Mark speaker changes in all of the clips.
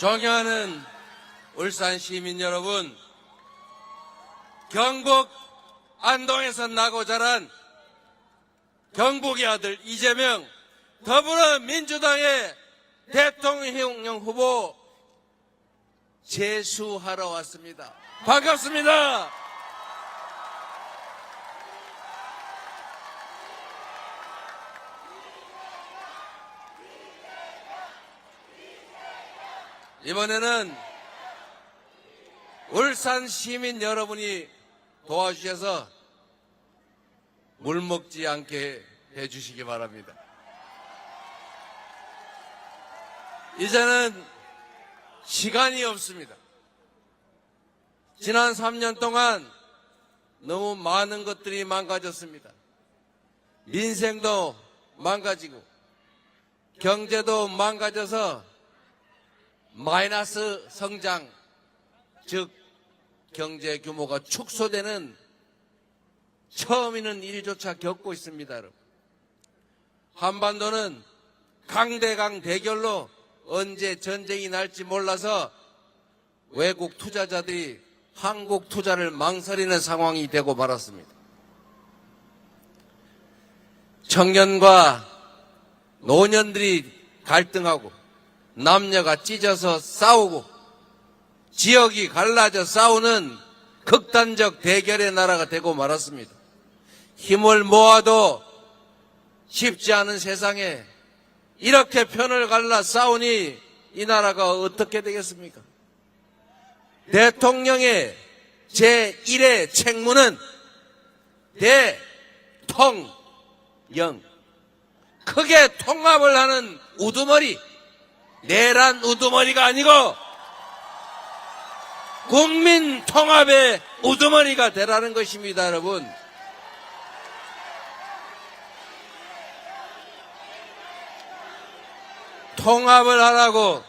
Speaker 1: 존경하는 울산 시민 여러분, 경북 안동에서 나고 자란 경북의 아들 이재명 더불어민주당의 대통령 후보 제수하러 왔습니다. 반갑습니다. 이번에는 울산 시민 여러분이 도와주셔서 물 먹지 않게 해주시기 바랍니다. 이제는 시간이 없습니다. 지난 3년 동안 너무 많은 것들이 망가졌습니다. 민생도 망가지고 경제도 망가져서 마이너스 성장, 즉 경제 규모가 축소되는 처음 있는 일조차 겪고 있습니다. 여러분. 한반도는 강대강 대결로 언제 전쟁이 날지 몰라서 외국 투자자들이 한국 투자를 망설이는 상황이 되고 말았습니다. 청년과 노년들이 갈등하고 남녀가 찢어서 싸우고 지역이 갈라져 싸우는 극단적 대결의 나라가 되고 말았습니다. 힘을 모아도 쉽지 않은 세상에 이렇게 편을 갈라 싸우니 이 나라가 어떻게 되겠습니까? 대통령의 제1의 책무는 대통령, 크게 통합을 하는 우두머리, 내란 우두머리가 아니고 국민 통합의 우두머리가 되라는 것입니다, 여러분. 통합을 하라고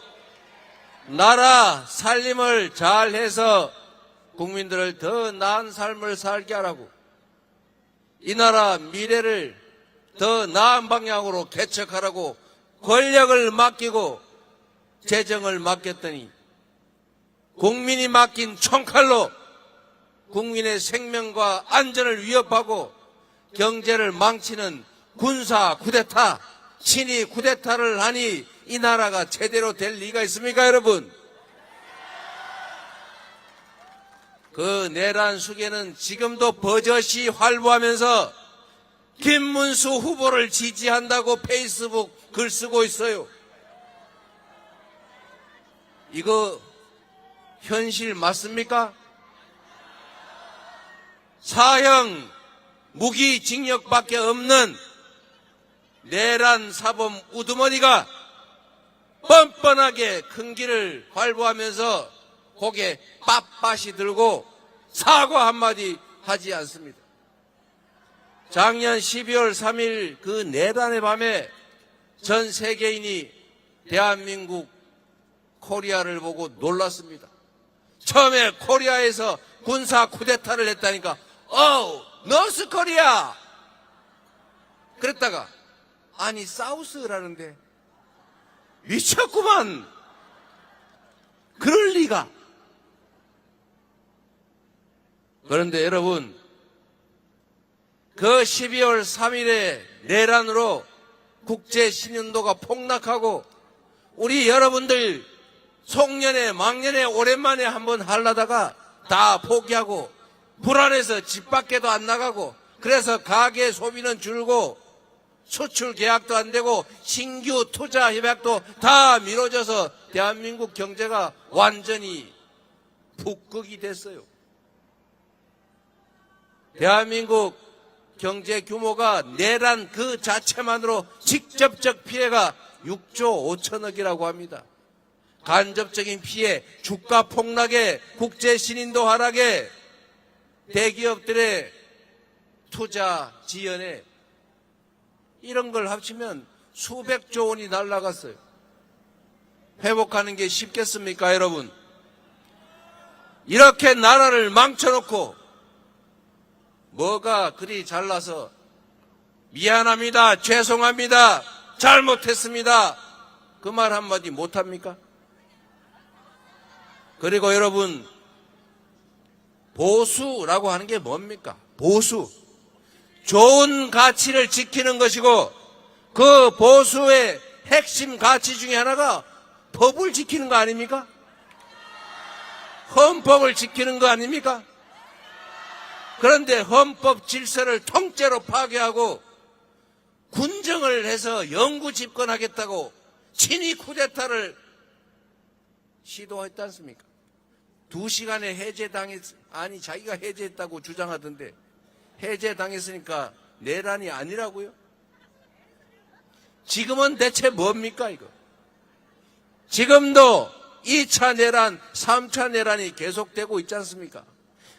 Speaker 1: 나라 살림을 잘해서 국민들을 더 나은 삶을 살게 하라고 이 나라 미래를 더 나은 방향으로 개척하라고 권력을 맡기고 재정을 맡겼더니 국민이 맡긴 총칼로 국민의 생명과 안전을 위협하고 경제를 망치는 군사 쿠데타, 친위 쿠데타를 하니 이 나라가 제대로 될 리가 있습니까, 여러분? 그 내란 수계는 지금도 버젓이 활보하면서 김문수 후보를 지지한다고 페이스북 글 쓰고 있어요. 이거 현실 맞습니까? 사형 무기징역밖에 없는 내란 사범 우두머니가 뻔뻔하게 큰 길을 활보하면서 고개 빳빳이 들고 사과 한마디 하지 않습니다. 작년 12월 3일 그 내란의 밤에 전 세계인이 대한민국 코리아를 보고 놀랐습니다. 처음에 코리아에서 군사 쿠데타를 했다니까 노스 코리아 그랬다가 아니 사우스라는데 미쳤구만. 그럴 리가. 그런데 여러분, 그 12월 3일의 내란으로 국제 신윤도가 폭락하고 우리 여러분들 송년회 망년회 오랜만에 한번 하려다가 다 포기하고 불안해서 집 밖에도 안 나가고 그래서 가계 소비는 줄고 수출 계약도 안 되고 신규 투자 협약도 다 미뤄져서 대한민국 경제가 완전히 북극이 됐어요. 대한민국 경제 규모가 내란 그 자체만으로 직접적 피해가 6조 5천억이라고 합니다. 간접적인 피해, 주가 폭락에 국제 신인도 하락에 대기업들의 투자 지연에 이런 걸 합치면 수백조 원이 날아갔어요. 회복하는 게 쉽겠습니까, 여러분? 이렇게 나라를 망쳐놓고 뭐가 그리 잘나서 미안합니다, 죄송합니다, 잘못했습니다 그 말 한마디 못합니까? 그리고 여러분, 보수라고 하는 게 뭡니까? 보수. 좋은 가치를 지키는 것이고, 그 보수의 핵심 가치 중에 하나가 법을 지키는 거 아닙니까? 헌법을 지키는 거 아닙니까? 그런데 헌법 질서를 통째로 파괴하고 군정을 해서 영구 집권하겠다고 친위 쿠데타를 시도했지 않습니까? 2시간에 아니 자기가 해제했다고 주장하던데 해제당했으니까 내란이 아니라고요? 지금은 대체 뭡니까 이거? 지금도 2차 내란, 3차 내란이 계속되고 있지 않습니까?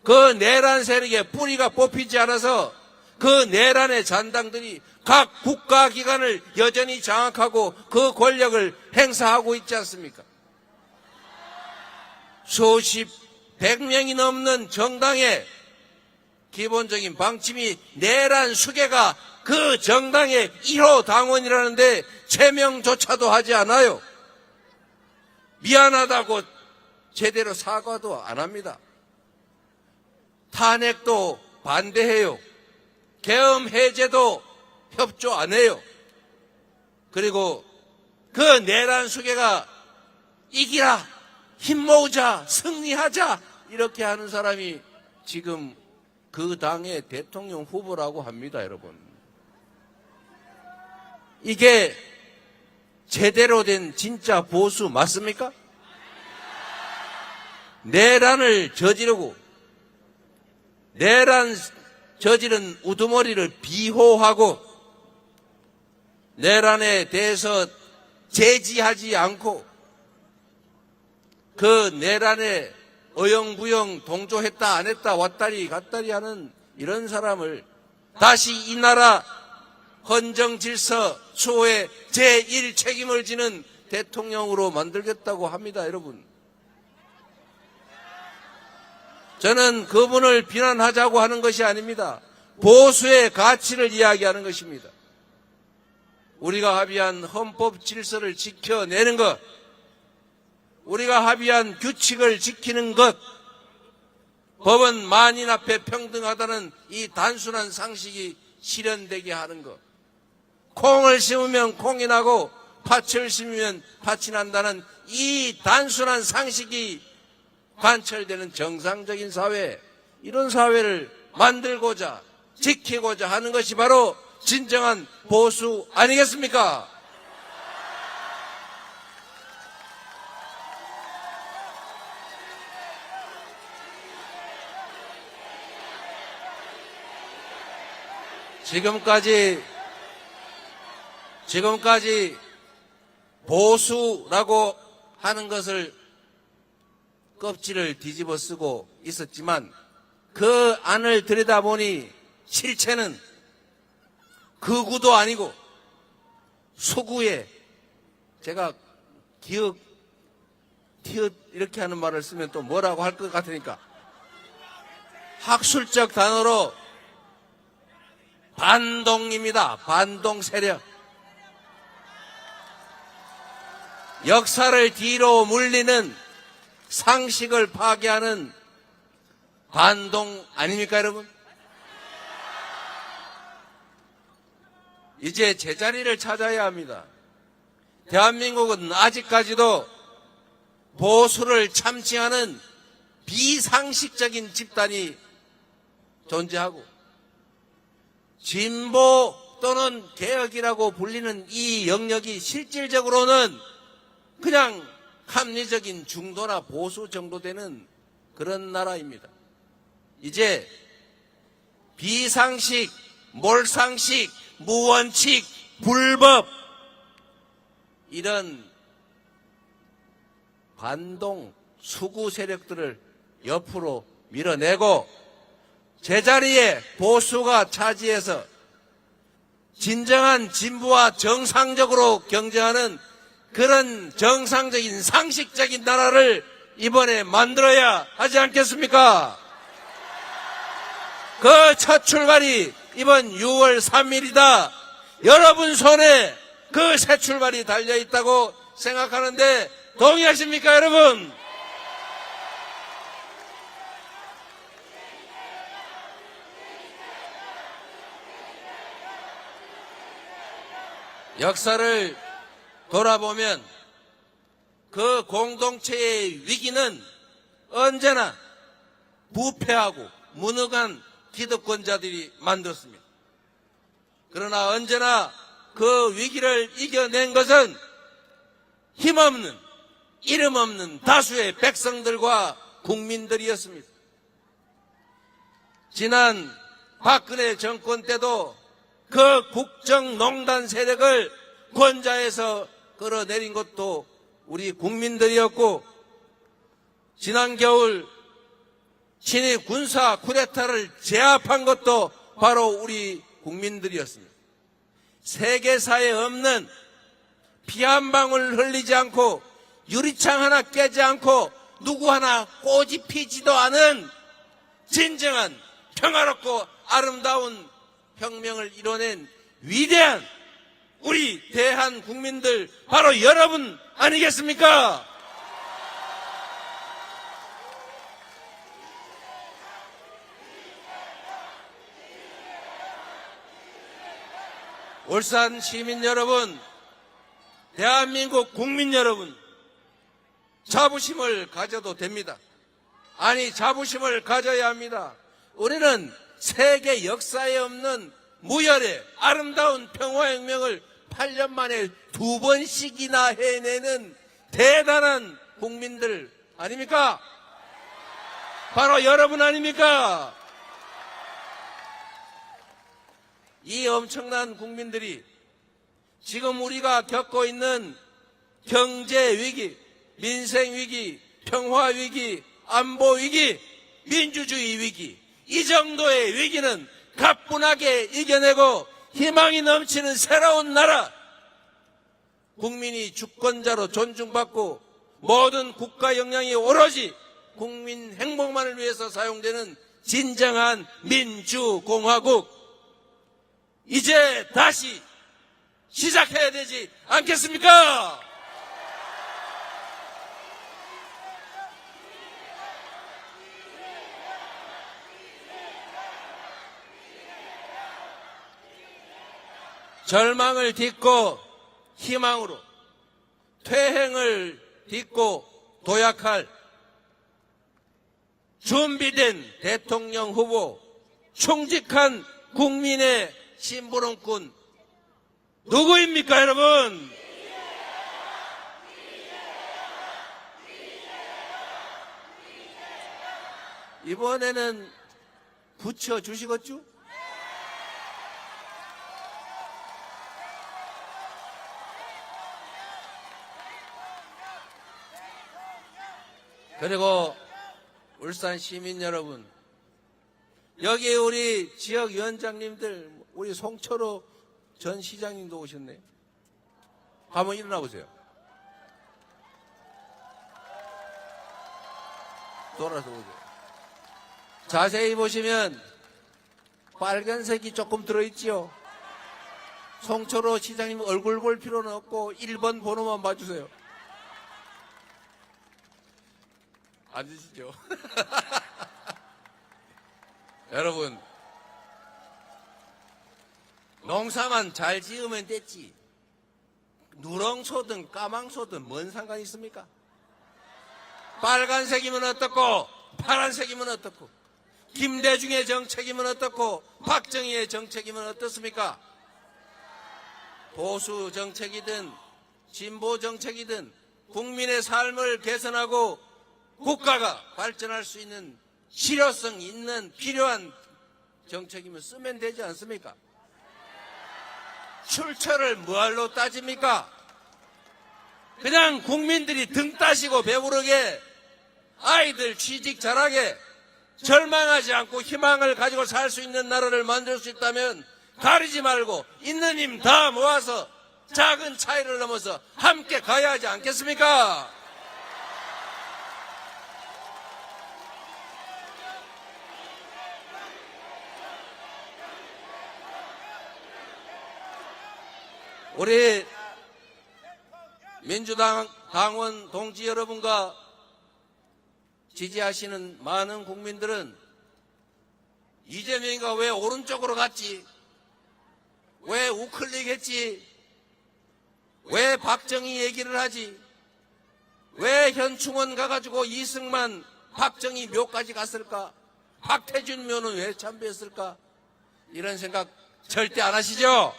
Speaker 1: 그 내란 세력의 뿌리가 뽑히지 않아서 그 내란의 잔당들이 각 국가기관을 여전히 장악하고 그 권력을 행사하고 있지 않습니까? 수십, 100명이 넘는 정당의 기본적인 방침이 내란 수괴가 그 정당의 1호 당원이라는데 제명조차도 하지 않아요. 미안하다고 제대로 사과도 안 합니다. 탄핵도 반대해요. 계엄 해제도 협조 안 해요. 그리고 그 내란 수괴가 이기라, 힘 모으자, 승리하자 이렇게 하는 사람이 지금 그 당의 대통령 후보라고 합니다, 여러분. 이게 제대로 된 진짜 보수 맞습니까? 내란을 저지르고 내란 저지른 우두머리를 비호하고 내란에 대해서 제지하지 않고 그 내란에 어영부영 동조했다 안 했다 왔다리 갔다리 하는 이런 사람을 다시 이 나라 헌정질서 수호의 제1 책임을 지는 대통령으로 만들겠다고 합니다, 여러분. 저는 그분을 비난하자고 하는 것이 아닙니다. 보수의 가치를 이야기하는 것입니다. 우리가 합의한 헌법 질서를 지켜내는 것, 우리가 합의한 규칙을 지키는 것, 법은 만인 앞에 평등하다는 이 단순한 상식이 실현되게 하는 것, 콩을 심으면 콩이 나고 팥을 심으면 팥이 난다는 이 단순한 상식이 관철되는 정상적인 사회, 이런 사회를 만들고자 지키고자 하는 것이 바로 진정한 보수 아니겠습니까? 지금까지 보수라고 하는 것을 껍질을 뒤집어 쓰고 있었지만 그 안을 들여다보니 실체는 극우도 아니고 소구의, 제가 기억, 티읕 이렇게 하는 말을 쓰면 또 뭐라고 할 것 같으니까 학술적 단어로 반동입니다. 반동 세력. 역사를 뒤로 물리는 상식을 파괴하는 반동 아닙니까, 여러분? 이제 제자리를 찾아야 합니다. 대한민국은 아직까지도 보수를 참칭하는 비상식적인 집단이 존재하고 진보 또는 개혁이라고 불리는 이 영역이 실질적으로는 그냥 합리적인 중도나 보수 정도 되는 그런 나라입니다. 이제 비상식, 몰상식, 무원칙, 불법 이런 반동, 수구 세력들을 옆으로 밀어내고 제자리에 보수가 차지해서 진정한 진보와 정상적으로 경쟁하는 그런 정상적인 상식적인 나라를 이번에 만들어야 하지 않겠습니까? 그 첫 출발이 이번 6월 3일이다. 여러분 손에 그 새 출발이 달려있다고 생각하는데 동의하십니까, 여러분? 역사를 돌아보면 그 공동체의 위기는 언제나 부패하고 무능한 기득권자들이 만들었습니다. 그러나 언제나 그 위기를 이겨낸 것은 힘없는, 이름 없는 다수의 백성들과 국민들이었습니다. 지난 박근혜 정권 때도 그 국정농단 세력을 권좌에서 끌어내린 것도 우리 국민들이었고, 지난 겨울 친위 군사 쿠데타를 제압한 것도 바로 우리 국민들이었습니다. 세계사에 없는 피 한 방울 흘리지 않고 유리창 하나 깨지 않고 누구 하나 꼬지 피지도 않은 진정한 평화롭고 아름다운 혁명을 이뤄낸 위대한 우리 대한 국민들 바로 여러분 아니겠습니까? 울산 시민 여러분, 대한민국 국민 여러분, 자부심을 가져도 됩니다. 아니, 자부심을 가져야 합니다. 우리는 세계 역사에 없는 무혈의 아름다운 평화혁명을 8년 만에 2번씩이나 해내는 대단한 국민들 아닙니까? 바로 여러분 아닙니까? 이 엄청난 국민들이 지금 우리가 겪고 있는 경제 위기, 민생 위기, 평화 위기, 안보 위기, 민주주의 위기, 이 정도의 위기는 가뿐하게 이겨내고 희망이 넘치는 새로운 나라, 국민이 주권자로 존중받고 모든 국가 역량이 오로지 국민 행복만을 위해서 사용되는 진정한 민주공화국, 이제 다시 시작해야 되지 않겠습니까? 절망을 딛고 희망으로, 퇴행을 딛고 도약할 준비된 대통령 후보, 충직한 국민의 심부름꾼 누구입니까, 여러분? 이번에는 붙여주시겠죠? 그리고 울산 시민 여러분, 여기 우리 지역위원장님들, 우리 송철호 전 시장님도 오셨네요. 한번 일어나 보세요. 돌아서 보세요. 자세히 보시면 빨간색이 조금 들어있지요. 송철호 시장님 얼굴 볼 필요는 없고 1번 번호만 봐주세요. 앉으시죠. 여러분, 농사만 잘 지으면 됐지. 누렁소든 까망소든 뭔 상관이 있습니까? 빨간색이면 어떻고 파란색이면 어떻고, 김대중의 정책이면 어떻고 박정희의 정책이면 어떻습니까? 보수 정책이든 진보 정책이든 국민의 삶을 개선하고 국가가 발전할 수 있는 실효성 있는 필요한 정책이면 쓰면 되지 않습니까? 출처를 뭐할로 따집니까? 그냥 국민들이 등 따시고 배부르게, 아이들 취직 잘하게, 절망하지 않고 희망을 가지고 살 수 있는 나라를 만들 수 있다면 가리지 말고 있는 힘 다 모아서 작은 차이를 넘어서 함께 가야 하지 않겠습니까? 우리 민주당 당원 동지 여러분과 지지하시는 많은 국민들은 이재명이가 왜 오른쪽으로 갔지? 왜 우클릭 했지? 왜 박정희 얘기를 하지? 왜 현충원 가가지고 이승만, 박정희 묘까지 갔을까? 박태준 묘는 왜 참배했을까? 이런 생각 절대 안 하시죠?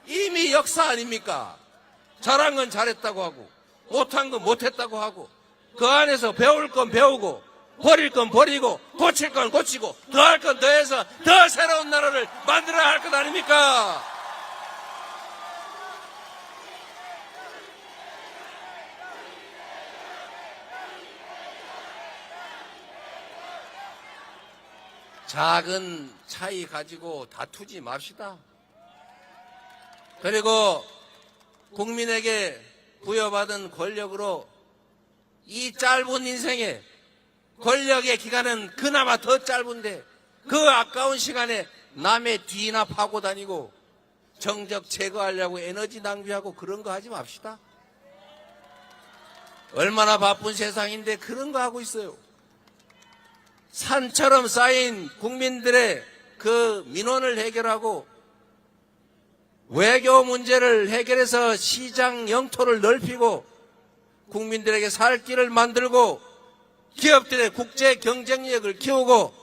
Speaker 1: 이미 역사 아닙니까? 잘한 건 잘했다고 하고 못한 건 못했다고 하고 그 안에서 배울 건 배우고 버릴 건 버리고 고칠 건 고치고 더할 건 더해서 더 새로운 나라를 만들어야 할 것 아닙니까? 작은 차이 가지고 다투지 맙시다. 그리고 국민에게 부여받은 권력으로 이 짧은 인생에 권력의 기간은 그나마 더 짧은데 그 아까운 시간에 남의 뒤나 파고 다니고 정적 제거하려고 에너지 낭비하고 그런 거 하지 맙시다. 얼마나 바쁜 세상인데 그런 거 하고 있어요. 산처럼 쌓인 국민들의 그 민원을 해결하고 외교 문제를 해결해서 시장 영토를 넓히고 국민들에게 살 길을 만들고 기업들의 국제 경쟁력을 키우고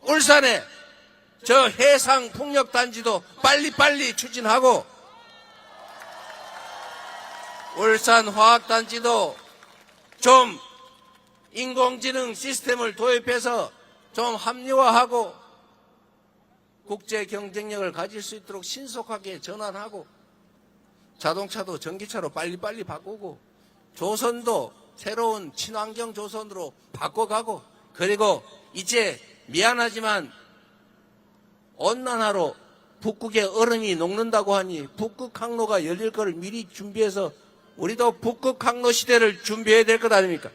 Speaker 1: 울산에 저 해상 풍력 단지도 빨리빨리 추진하고 울산 화학 단지도 좀 인공지능 시스템을 도입해서 좀 합리화하고 국제 경쟁력을 가질 수 있도록 신속하게 전환하고 자동차도 전기차로 빨리빨리 바꾸고 조선도 새로운 친환경 조선으로 바꿔가고 그리고 이제 미안하지만 온난화로 북극의 얼음이 녹는다고 하니 북극 항로가 열릴 것을 미리 준비해서 우리도 북극 항로 시대를 준비해야 될 것 아닙니까?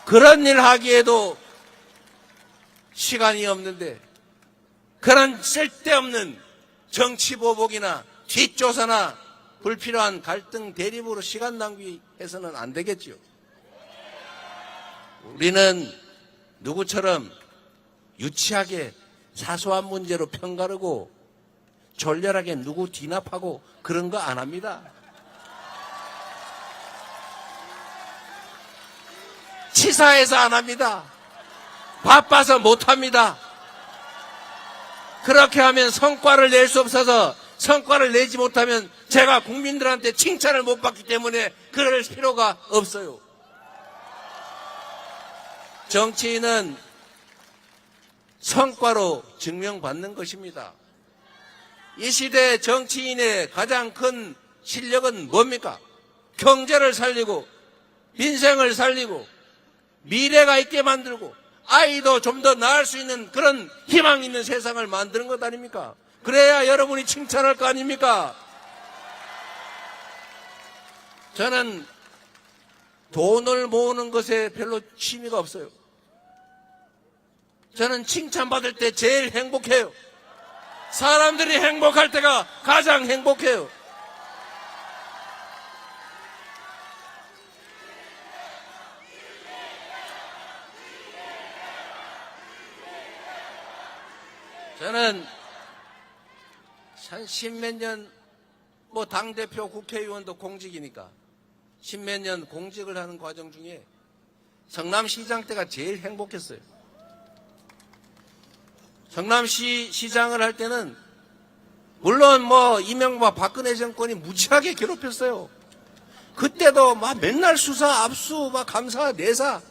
Speaker 1: 그런 일 하기에도 시간이 없는데 그런 쓸데없는 정치보복이나 뒷조사나 불필요한 갈등 대립으로 시간 낭비해서는 안 되겠지요. 우리는 누구처럼 유치하게 사소한 문제로 편가르고 졸렬하게 누구 진압하고 그런 거 안 합니다. 치사해서 안 합니다. 바빠서 못 합니다. 그렇게 하면 성과를 낼 수 없어서 성과를 내지 못하면 제가 국민들한테 칭찬을 못 받기 때문에 그럴 필요가 없어요. 정치인은 성과로 증명받는 것입니다. 이 시대 정치인의 가장 큰 실력은 뭡니까? 경제를 살리고 민생을 살리고 미래가 있게 만들고 아이도 좀 더 나을 수 있는 그런 희망 있는 세상을 만드는 것 아닙니까? 그래야 여러분이 칭찬할 거 아닙니까? 저는 돈을 모으는 것에 별로 취미가 없어요. 저는 칭찬받을 때 제일 행복해요. 사람들이 행복할 때가 가장 행복해요. 저는 한 십몇 년, 당대표 국회의원도 공직이니까 십몇 년 공직을 하는 과정 중에 성남시장 때가 제일 행복했어요. 성남시 시장을 할 때는 물론 이명박 박근혜 정권이 무지하게 괴롭혔어요. 그때도 맨날 수사, 압수, 감사, 내사.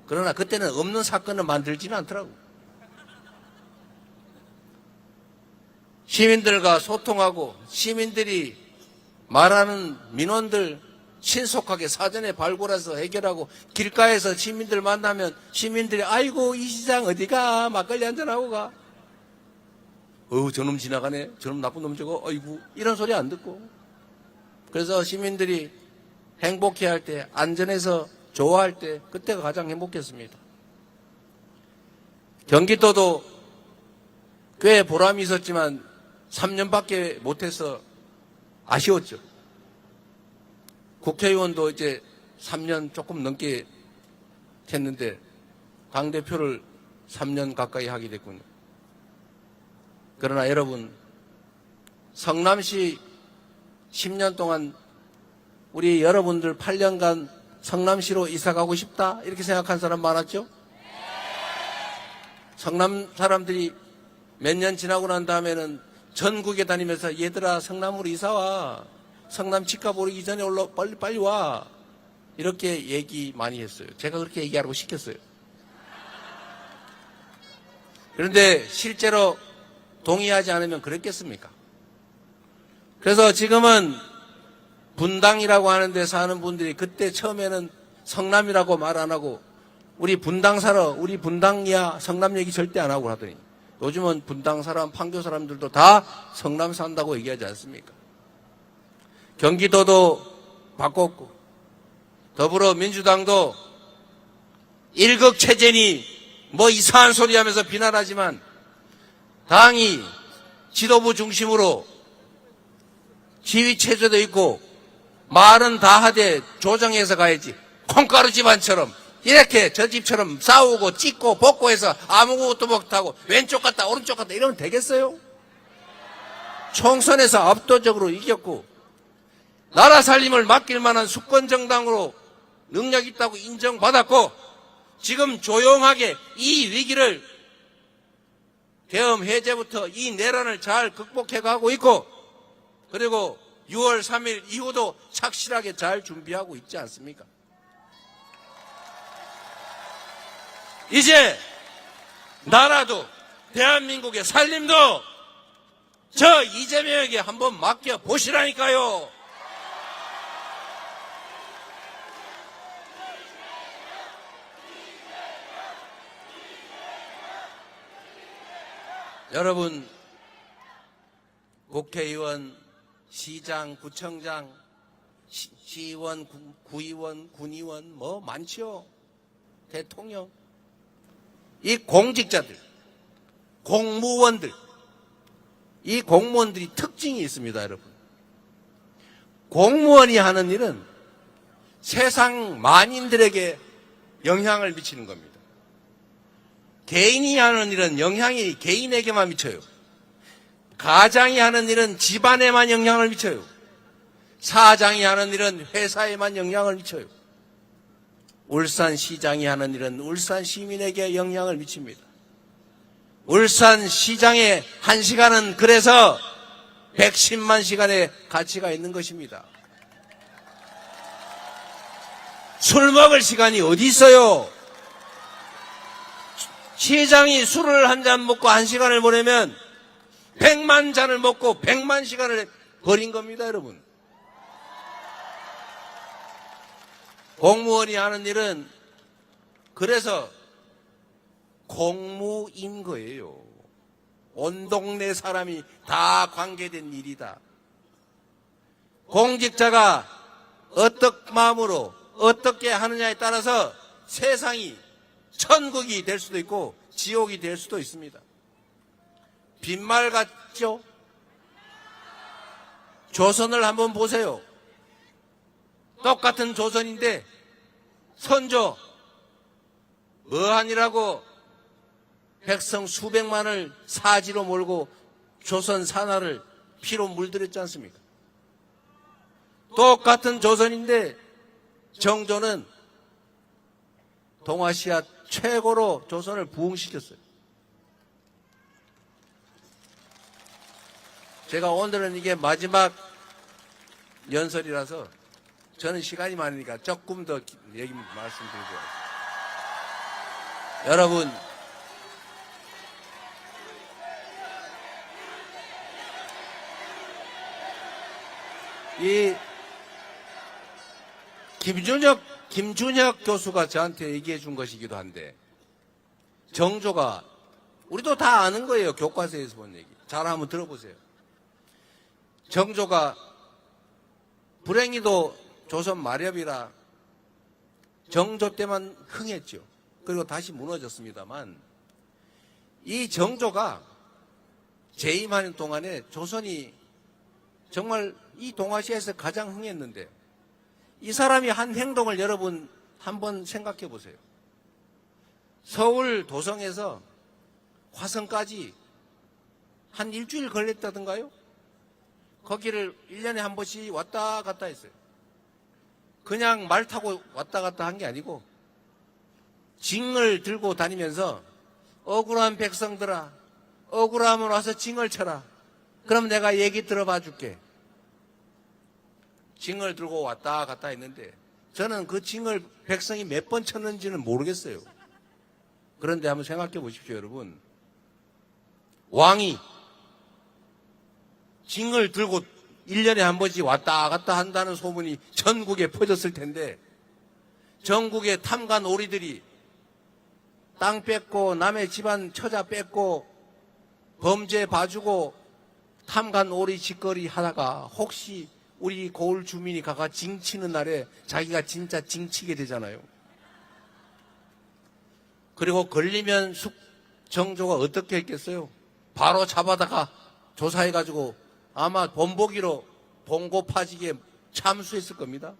Speaker 1: 그러나 그때는 없는 사건을 만들지는 않더라고. 시민들과 소통하고 시민들이 말하는 민원들 신속하게 사전에 발굴해서 해결하고 길가에서 시민들 만나면 시민들이 아이고 이 시장 어디가 막걸리 한잔하고 가. 저놈 지나가네. 저놈 나쁜 놈 저거 아이고 이런 소리 안 듣고. 그래서 시민들이 행복해할 때 안전해서 좋아할 때 그때가 가장 행복했습니다. 경기도도 꽤 보람이 있었지만 3년밖에 못해서 아쉬웠죠. 국회의원도 이제 3년 조금 넘게 했는데 당대표를 3년 가까이 하게 됐군요. 그러나 여러분 성남시 10년 동안 우리 여러분들 8년간 성남시로 이사 가고 싶다 이렇게 생각한 사람 많았죠? 성남 사람들이 몇 년 지나고 난 다음에는 전국에 다니면서 얘들아 성남으로 이사와, 성남 집값 오르기 전에 빨리 와, 이렇게 얘기 많이 했어요. 제가 그렇게 얘기하라고 시켰어요. 그런데 실제로 동의하지 않으면 그랬겠습니까? 그래서 지금은 분당이라고 하는 데 사는 분들이 그때 처음에는 성남이라고 말 안 하고 우리 분당 살아, 우리 분당이야, 성남 얘기 절대 안 하고 하더니 요즘은 분당 사람, 판교 사람들도 다 성남 산다고 얘기하지 않습니까? 경기도도 바꿨고 더불어민주당도 일극체제니 뭐 이상한 소리 하면서 비난하지만 당이 지도부 중심으로 지휘체제도 있고 말은 다 하되 조정해서 가야지. 콩가루 집안처럼 이렇게 저 집처럼 싸우고 찢고 볶고 해서 아무것도 못하고 왼쪽 갔다 오른쪽 갔다 이러면 되겠어요? 총선에서 압도적으로 이겼고 나라 살림을 맡길 만한 수권정당으로 능력 있다고 인정받았고 지금 조용하게 이 위기를 계엄 해제부터 이 내란을 잘 극복해가고 있고 그리고 6월 3일 이후도 착실하게 잘 준비하고 있지 않습니까? 이제 나라도 대한민국의 살림도 저 이재명에게 한번 맡겨보시라니까요. 여러분, 국회의원, 시장, 구청장, 시의원, 구의원, 군의원 뭐 많죠. 대통령. 이 공직자들, 공무원들, 이 공무원들이 특징이 있습니다, 여러분. 공무원이 하는 일은 세상 만인들에게 영향을 미치는 겁니다. 개인이 하는 일은 영향이 개인에게만 미쳐요. 가장이 하는 일은 집안에만 영향을 미쳐요. 사장이 하는 일은 회사에만 영향을 미쳐요. 울산시장이 하는 일은 울산 시민에게 영향을 미칩니다. 울산시장의 1시간은 그래서 110만 시간의 가치가 있는 것입니다. 술 먹을 시간이 어디 있어요? 시장이 술을 한 잔 먹고 1시간을 보내면 100만 잔을 먹고 100만 시간을 버린 겁니다, 여러분. 공무원이 하는 일은 그래서 공무인 거예요. 온 동네 사람이 다 관계된 일이다. 공직자가 어떤 마음으로 어떻게 하느냐에 따라서 세상이 천국이 될 수도 있고 지옥이 될 수도 있습니다. 빈말 같죠? 조선을 한번 보세요. 똑같은 조선인데 선조 뭐하니라고 백성 수백만을 사지로 몰고 조선 산하를 피로 물들였지 않습니까? 똑같은 조선인데 정조는 동아시아 최고로 조선을 부흥시켰어요. 제가 오늘은 이게 마지막 연설이라서 저는 시간이 많으니까 조금 더 얘기 말씀드리고요. 여러분, 이 김준혁 교수가 저한테 얘기해 준 것이기도 한데 정조가 우리도 다 아는 거예요. 교과서에서 본 얘기. 잘 한번 들어보세요. 정조가 불행히도 조선 마렵이라 정조 때만 흥했죠. 그리고 다시 무너졌습니다만 이 정조가 재임하는 동안에 조선이 정말 이 동아시아에서 가장 흥했는데 이 사람이 한 행동을 여러분 한번 생각해 보세요. 서울 도성에서 화성까지 한 일주일 걸렸다던가요? 거기를 1년에 한 번씩 왔다 갔다 했어요. 그냥 말 타고 왔다 갔다 한 게 아니고 징을 들고 다니면서 억울한 백성들아, 억울하면 와서 징을 쳐라. 그럼 내가 얘기 들어봐 줄게. 징을 들고 왔다 갔다 했는데 저는 그 징을 백성이 몇 번 쳤는지는 모르겠어요. 그런데 한번 생각해 보십시오, 여러분. 왕이 징을 들고 1년에 한 번씩 왔다 갔다 한다는 소문이 전국에 퍼졌을 텐데 전국의 탐관 오리들이 땅 뺏고 남의 집안 처자 뺏고 범죄 봐주고 탐관 오리 짓거리 하다가 혹시 우리 고을 주민이 가가 징치는 날에 자기가 진짜 징치게 되잖아요. 그리고 걸리면 정조가 어떻게 했겠어요? 바로 잡아다가 조사해가지고 아마 본보기로 봉고파직에 참수했을 겁니다.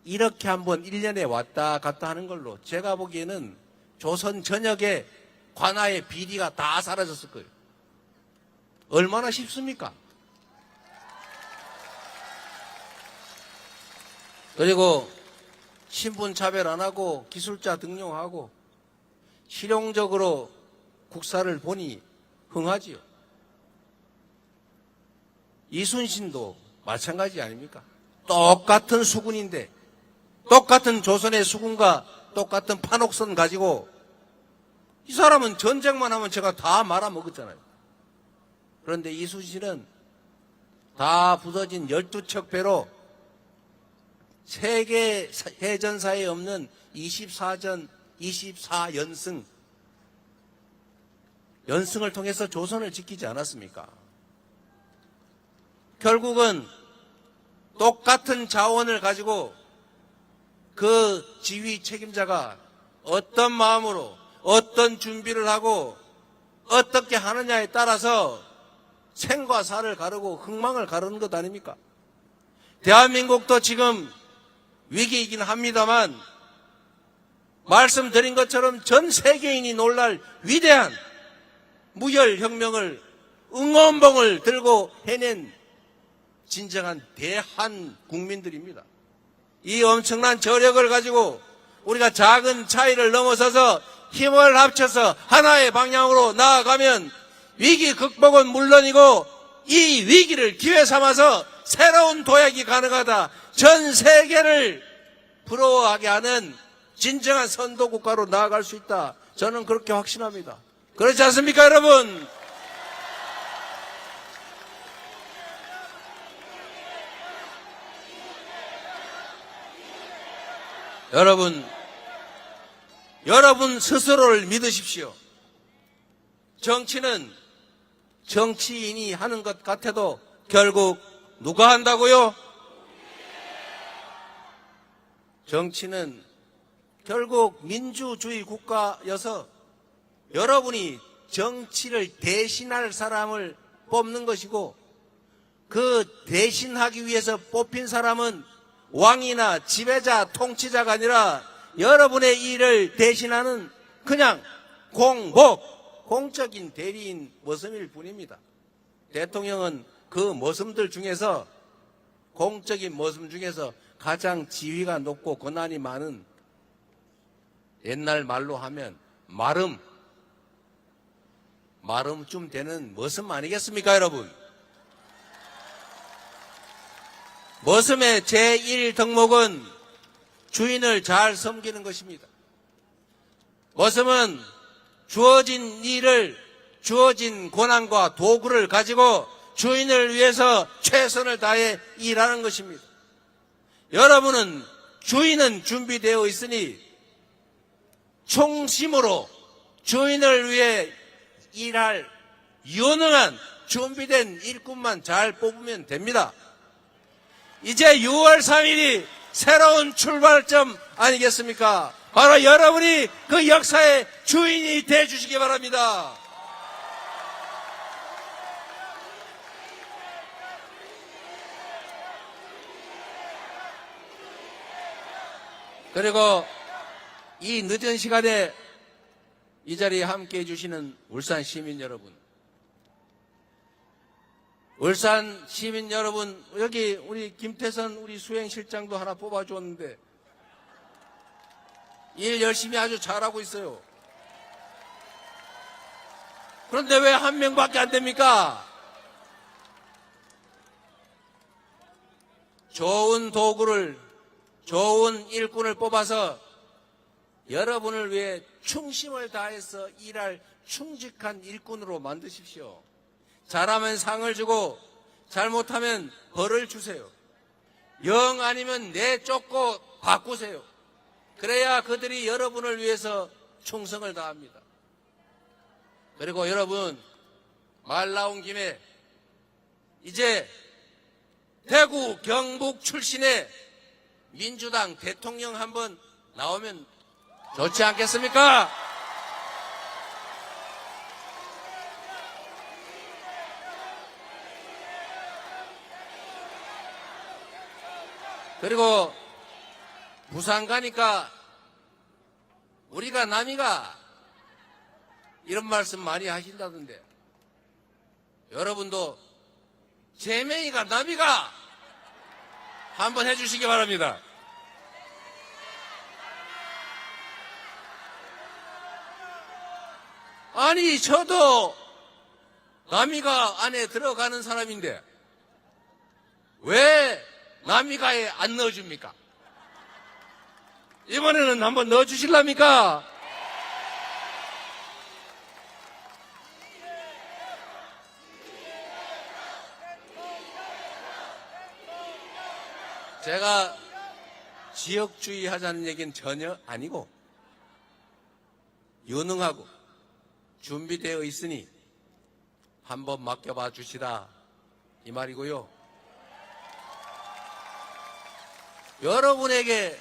Speaker 1: 이렇게 한번 1년에 왔다 갔다 하는 걸로 제가 보기에는 조선 전역의 관아의 비리가 다 사라졌을 거예요. 얼마나 쉽습니까? 그리고 신분 차별 안 하고 기술자 등용하고 실용적으로 국사를 보니 흥하지요. 이순신도 마찬가지 아닙니까? 똑같은 수군인데 똑같은 조선의 수군과 똑같은 판옥선 가지고 이 사람은 전쟁만 하면 제가 다 말아먹었잖아요. 그런데 이순신은 다 부서진 12척 배로 세계 해전사에 없는 24연승 연승을 통해서 조선을 지키지 않았습니까? 결국은 똑같은 자원을 가지고 그 지휘 책임자가 어떤 마음으로 어떤 준비를 하고 어떻게 하느냐에 따라서 생과 사를 가르고 흥망을 가르는 것 아닙니까? 대한민국도 지금 위기이긴 합니다만 말씀드린 것처럼 전 세계인이 놀랄 위대한 무혈혁명을 응원봉을 들고 해낸 진정한 대한 국민들입니다. 이 엄청난 저력을 가지고 우리가 작은 차이를 넘어서서 힘을 합쳐서 하나의 방향으로 나아가면 위기 극복은 물론이고 이 위기를 기회 삼아서 새로운 도약이 가능하다. 전 세계를 부러워하게 하는 진정한 선도국가로 나아갈 수 있다. 저는 그렇게 확신합니다. 그렇지 않습니까, 여러분? 여러분 스스로를 믿으십시오. 정치는 정치인이 하는 것 같아도 결국 누가 한다고요? 정치는 결국 민주주의 국가여서 여러분이 정치를 대신할 사람을 뽑는 것이고 그 대신하기 위해서 뽑힌 사람은 왕이나 지배자, 통치자가 아니라 여러분의 일을 대신하는 그냥 공적인 대리인 모섬일 뿐입니다. 대통령은 그 모섬들 중에서 공적인 모섬 중에서 가장 지위가 높고 권한이 많은 옛날 말로 하면 마름쯤 되는 머슴 아니겠습니까, 여러분? 머슴의 제1덕목은 주인을 잘 섬기는 것입니다. 머슴은 주어진 일을 주어진 권한과 도구를 가지고 주인을 위해서 최선을 다해 일하는 것입니다. 여러분은 주인은 준비되어 있으니 충심으로 주인을 위해 일할 유능한 준비된 일꾼만 잘 뽑으면 됩니다. 이제 6월 3일이 새로운 출발점 아니겠습니까? 바로 여러분이 그 역사의 주인이 되어주시기 바랍니다. 그리고 이 늦은 시간에 이 자리에 함께해 주시는 울산 시민 여러분, 울산 시민 여러분, 여기 우리 김태선 우리 수행실장도 하나 뽑아줬는데 일 열심히 아주 잘하고 있어요. 그런데 왜 한 명밖에 안 됩니까? 좋은 도구를, 좋은 일꾼을 뽑아서 여러분을 위해 충심을 다해서 일할 충직한 일꾼으로 만드십시오. 잘하면 상을 주고 잘못하면 벌을 주세요. 영 아니면 내쫓고 바꾸세요. 그래야 그들이 여러분을 위해서 충성을 다합니다. 그리고 여러분, 말 나온 김에 이제 대구, 경북 출신의 민주당 대통령 한번 나오면 좋지 않겠습니까? 그리고 부산 가니까 우리가 남이가 이런 말씀 많이 하신다던데, 여러분도 제명이가 남이가 한번 해주시기 바랍니다. 아니, 저도 남이가 안에 들어가는 사람인데 왜 남이가에 안 넣어줍니까? 이번에는 한번 넣어주실랍니까? 제가 지역주의 하자는 얘기는 전혀 아니고 유능하고 준비되어 있으니 한번 맡겨봐 주시라 이 말이고요. 여러분에게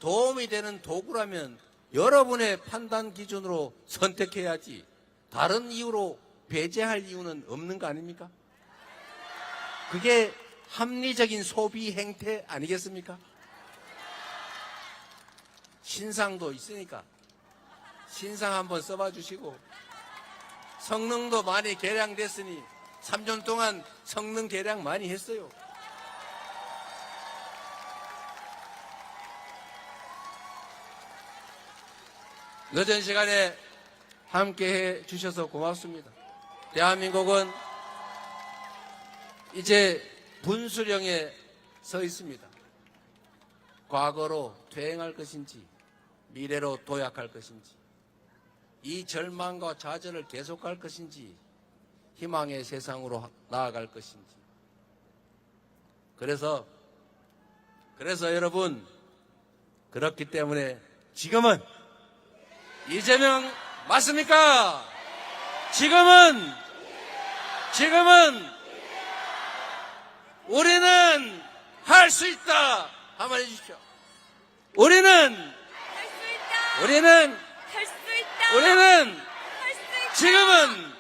Speaker 1: 도움이 되는 도구라면 여러분의 판단 기준으로 선택해야지 다른 이유로 배제할 이유는 없는 거 아닙니까? 그게 합리적인 소비 행태 아니겠습니까? 신상도 있으니까 신상 한번 써봐 주시고, 성능도 많이 개량됐으니 3년 동안 성능 개량 많이 했어요. 늦은 시간에 함께해 주셔서 고맙습니다. 대한민국은 이제 분수령에 서 있습니다. 과거로 퇴행할 것인지 미래로 도약할 것인지, 이 절망과 좌절을 계속할 것인지 희망의 세상으로 나아갈 것인지. 그래서 여러분, 그렇기 때문에 지금은 이재명 맞습니까? 지금은 우리는 할 수 있다 한번 해주십시오. 우리는
Speaker 2: 할 수 있다.
Speaker 1: 우리는
Speaker 2: 할 수 있다.
Speaker 1: 우리는
Speaker 2: 할 수 있다.
Speaker 1: 지금은